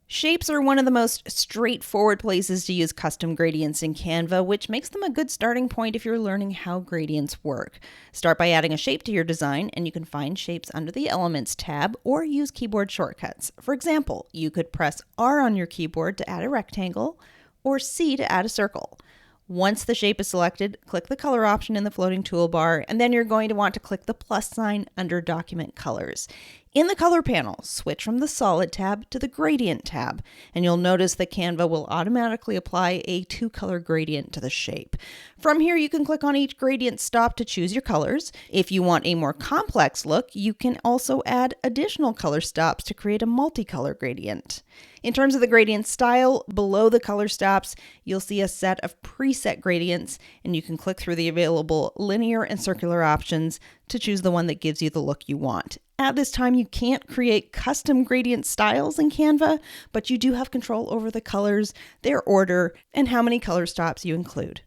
Shapes are one of the most straightforward places to use custom gradients in Canva, which makes them a good starting point if you're learning how gradients work. Start by adding a shape to your design, and you can find shapes under the Elements tab or use keyboard shortcuts. For example, you could press R on your keyboard to add a rectangle or C to add a circle. Once the shape is selected, click the color option in the floating toolbar, and then you're going to want to click the plus sign under Document Colors. In the Color panel, switch from the Solid tab to the Gradient tab, and you'll notice that Canva will automatically apply a two-color gradient to the shape. From here, you can click on each gradient stop to choose your colors. If you want a more complex look, you can also add additional color stops to create a multicolor gradient. In terms of the gradient style, below the color stops, you'll see a set of preset gradients, and you can click through the available linear and circular options to choose the one that gives you the look you want. At this time, you can't create custom gradient styles in Canva, but you do have control over the colors, their order, and how many color stops you include.